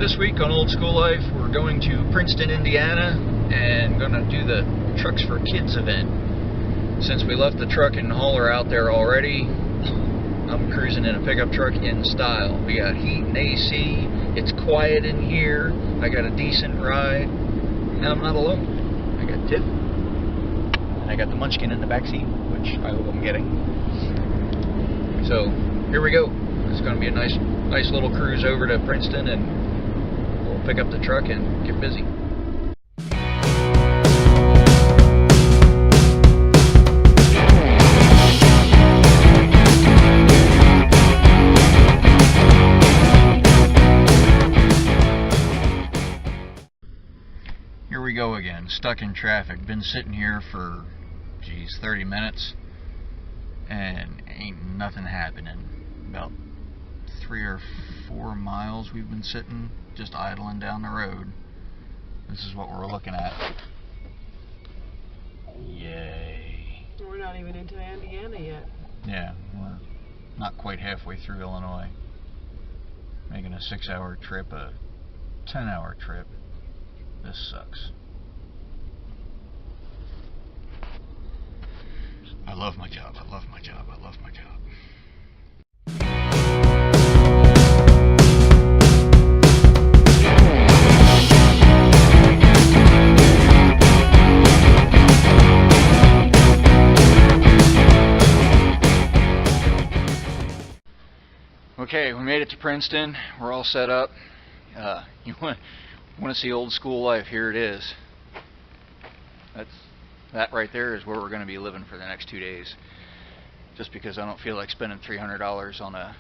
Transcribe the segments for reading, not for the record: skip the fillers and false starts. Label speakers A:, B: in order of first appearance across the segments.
A: This week on Old School Life, we're going to Princeton, Indiana, and going to do the Trucks for Kids event. Since we left the truck and hauler out there already, I'm cruising in a pickup truck in style. We got heat and AC, it's quiet in here, I got a decent ride, and I'm not alone. I got Tiff, and I got the munchkin in the backseat, which I hope I'm getting. So, here we go. It's going to be a nice little cruise over to Princeton, and we'll pick up the truck and get busy. Here we go again, stuck in traffic. Been sitting here for, 30 minutes, and ain't nothing happening. About 3 or 4 miles we've been sitting, just idling down the road. This is what we're looking at. Yay.
B: We're not even into Indiana yet.
A: Yeah, we're not quite halfway through Illinois. Making a 6-hour trip a 10-hour trip. This sucks. I love my job, I love my job, I love my job. Okay, we made it to Princeton. We're all set up. You want to see Old School Life? Here it is. That right there is where we're going to be living for the next 2 days. Just because I don't feel like spending $300 on a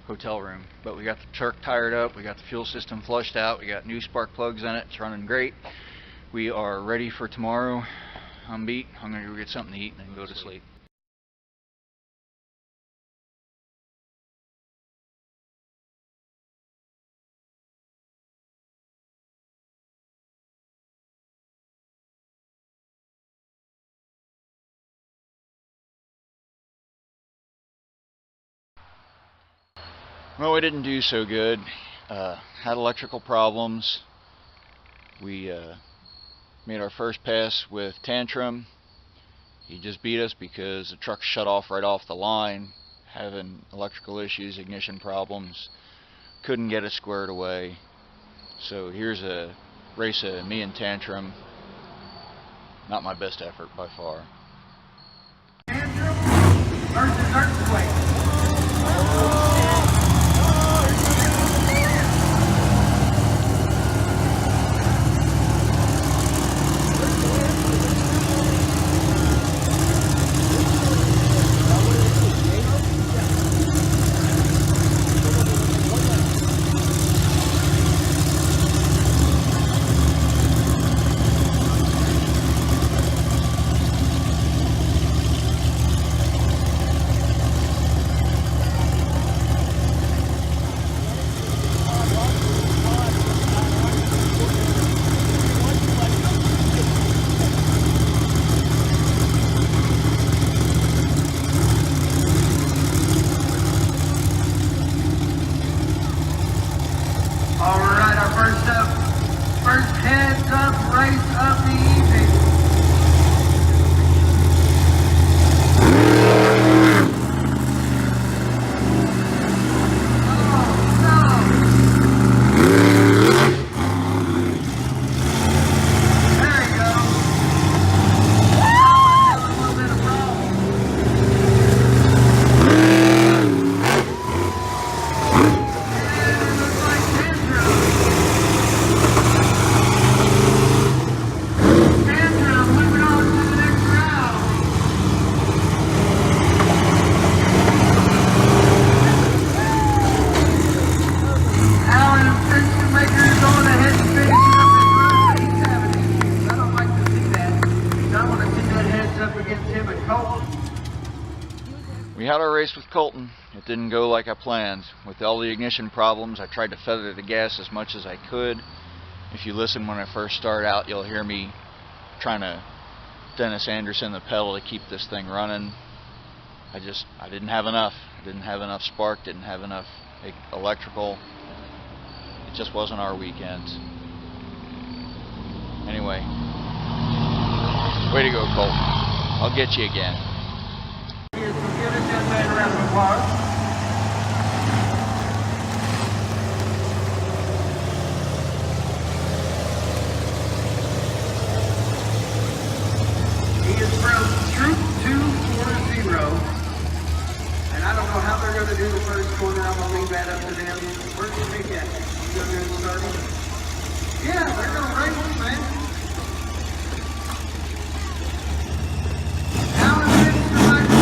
A: hotel room. But we got the truck tired up. We got the fuel system flushed out. We got new spark plugs in it. It's running great. We are ready for tomorrow. I'm beat. I'm going to go get something to eat and then go to sleep. Well, we didn't do so good. Had electrical problems. We made our first pass with Tantrum. He just beat us because the truck shut off right off the line, having electrical issues, ignition problems. Couldn't get it squared away. So here's a race of me and Tantrum. Not my best effort by far.
C: Tantrum versus Earthquake. Alright, our first heads up race of the evening.
A: We had our race with Colton. It didn't go like I planned. With all the ignition problems, I tried to feather the gas as much as I could. If you listen when I first start out, you'll hear me trying to Dennis Anderson the pedal to keep this thing running. I didn't have enough. I didn't have enough spark, didn't have enough electrical. It just wasn't our weekend. Anyway, way to go, Colt. I'll get you again.
C: Give us that man a round of applause. He is from Troop 240, and I don't know how they're going to do the first corner. I'm going to leave that up to them. Where's the big guy? You go there and start him? Yeah, they're going to race, man.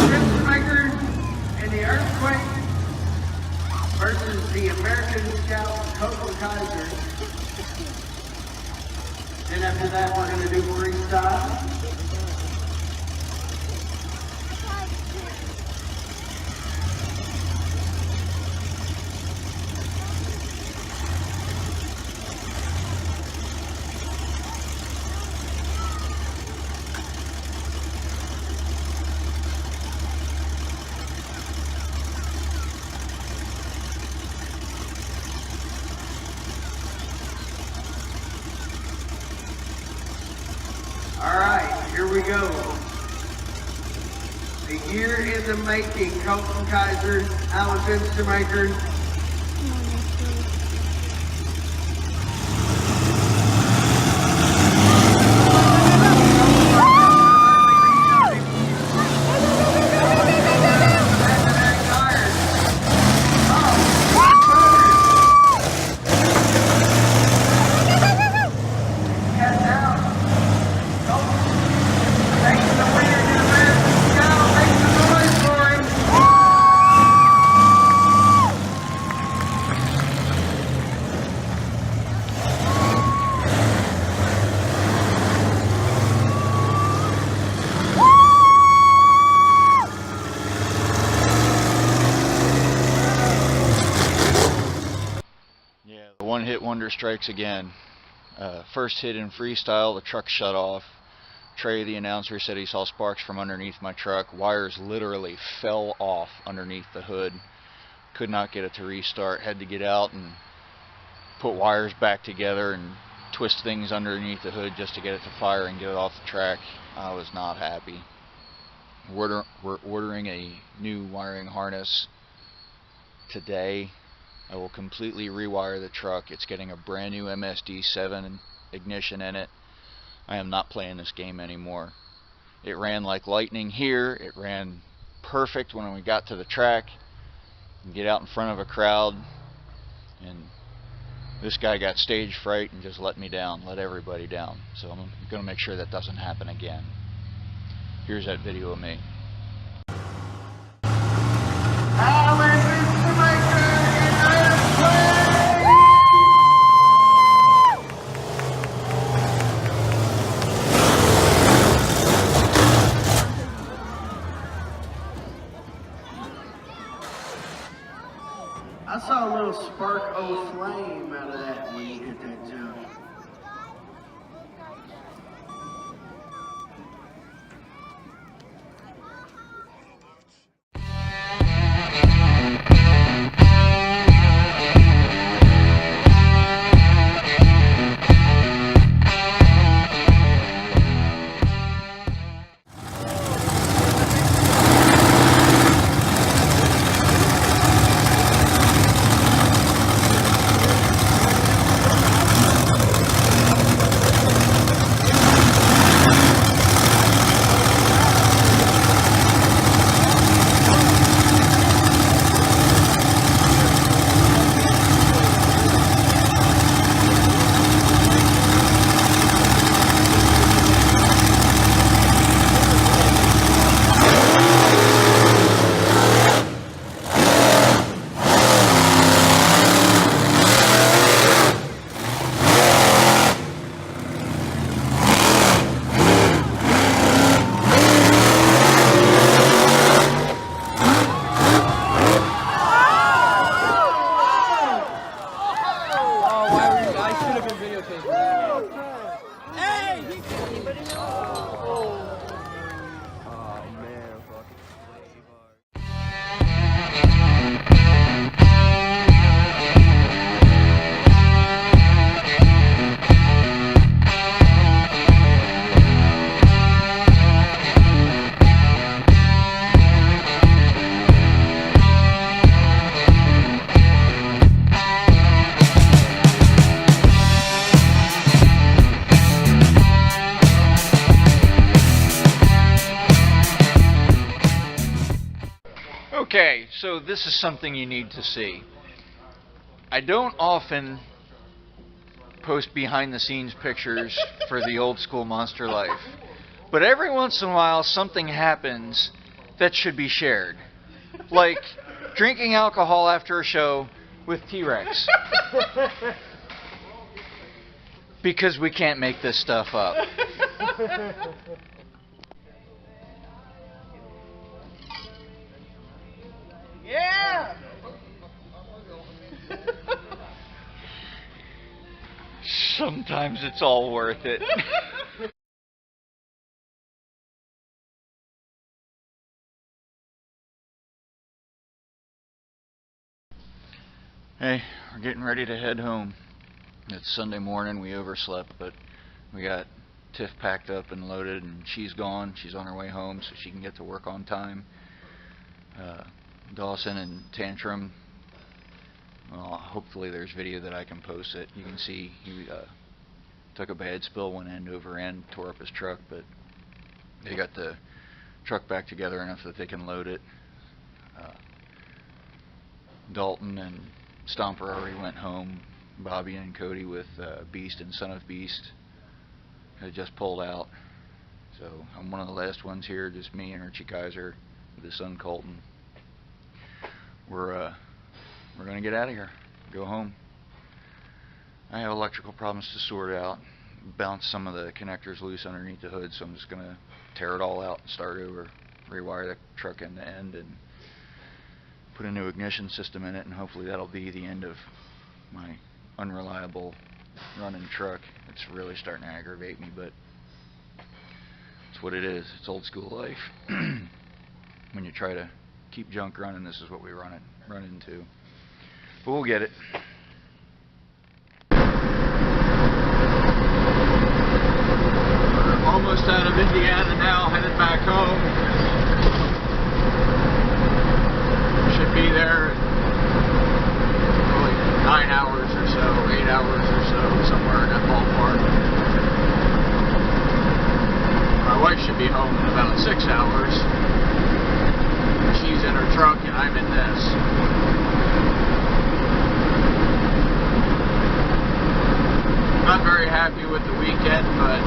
C: Princeton and the Earthquake versus the American Scout Coco Kaiser. Then after that, we're going to do freestyle. All right, here we go. A year in the making, Colton Kaiser, Alan Finstermaker.
A: One-hit wonder strikes again. First hit in freestyle, the truck shut off. Trey, the announcer, said he saw sparks from underneath my truck. Wires literally fell off underneath the hood. Could not get it to restart. Had to get out and put wires back together and twist things underneath the hood just to get it to fire and get it off the track. I was not happy. We're ordering a new wiring harness today. I will completely rewire the truck. It's getting a brand new MSD7 ignition in it. I am not playing this game anymore. It ran like lightning here. It ran perfect when we got to the track. Get out in front of a crowd, and this guy got stage fright and just let me down, let everybody down. So I'm going to make sure that doesn't happen again. Here's that video of me.
C: I saw a little spark of flame out of that when you hit that jump.
A: So this is something you need to see. I don't often post behind the scenes pictures for the Old School Monster Life, but every once in a while something happens that should be shared. Like drinking alcohol after a show with T-Rex. Because we can't make this stuff up.
B: Yeah!
A: Sometimes it's all worth it. Hey, we're getting ready to head home. It's Sunday morning. We overslept, but we got Tiff packed up and loaded, and she's gone. She's on her way home so she can get to work on time. Dawson and Tantrum, well, hopefully there's video that I can post it. You can see he took a bad spill, went end over end, tore up his truck, but they got the truck back together enough that they can load it. Dalton and Stomper already went home. Bobby and Cody with Beast and Son of Beast had just pulled out. So I'm one of the last ones here, just me and Archie Kaiser with his son Colton. We're gonna get out of here, go home. I have electrical problems to sort out. Bounce some of the connectors loose underneath the hood, so I'm just gonna tear it all out and start over, rewire the truck end to end, and put a new ignition system in it, and hopefully that'll be the end of my unreliable running truck. It's really starting to aggravate me, but it's what it is. It's old school life. When you try to keep junk running, this is what we run into. But we'll get it. We're almost out of Indiana now, headed back home. Should be there in probably 9 hours or so, 8 hours or so, somewhere in that ballpark. My wife should be home in about 6 hours. She's in her truck and I'm in this. Not very happy with the weekend, but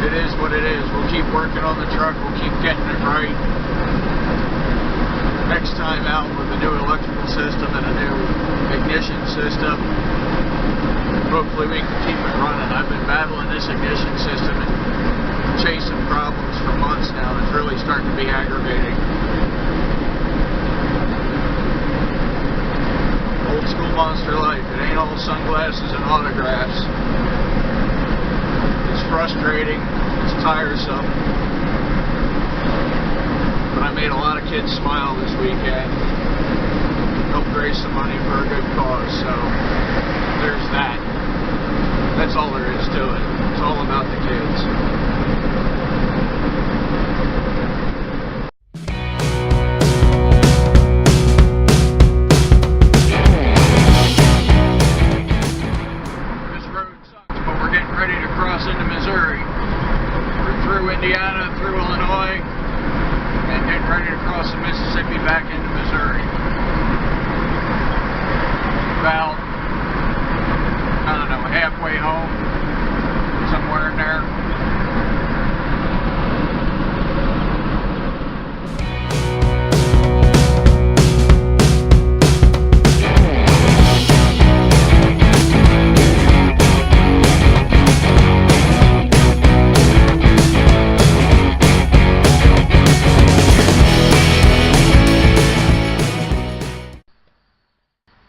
A: it is what it is. We'll keep working on the truck, we'll keep getting it right. Next time out with a new electrical system and a new ignition system, hopefully we can keep it running. I've been battling this ignition system and chasing problems for months now. It's really starting to be aggravating. Old school monster life. It ain't all sunglasses and autographs. It's frustrating. It's tiresome. But I made a lot of kids smile this weekend. Helped raise some money for a good cause. So there's that. That's all there is to it. It's all about the kids. Indiana, through Illinois, and getting ready to cross the Mississippi back into Missouri. About, I don't know, halfway home, somewhere in there.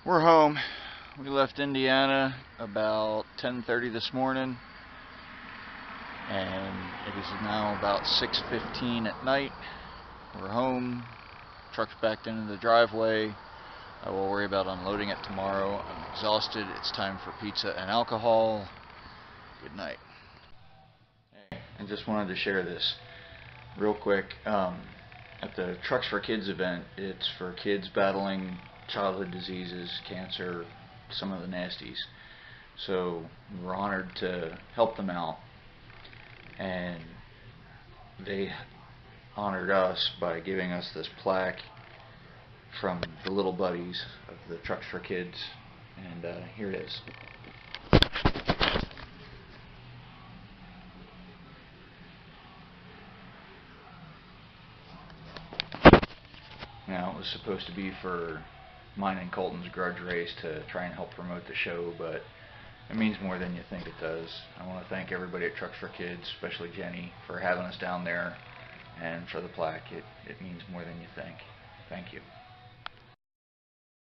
A: We're home. We left Indiana about 10:30 this morning, and it is now about 6:15 at night. We're home. Truck's backed into the driveway. I will worry about unloading it tomorrow. I'm exhausted. It's time for pizza and alcohol. Good night. Hey, I just wanted to share this real quick. At the Trucks for Kids event, it's for kids battling childhood diseases, cancer, some of the nasties. So we're honored to help them out, and they honored us by giving us this plaque from the little buddies of the Trucks for Kids, and here it is. Now, it was supposed to be for mine and Colton's grudge race to try and help promote the show, but it means more than you think it does. I want to thank everybody at Trucks for Kids, especially Jenny, for having us down there, and for the plaque. It means more than you think. Thank you.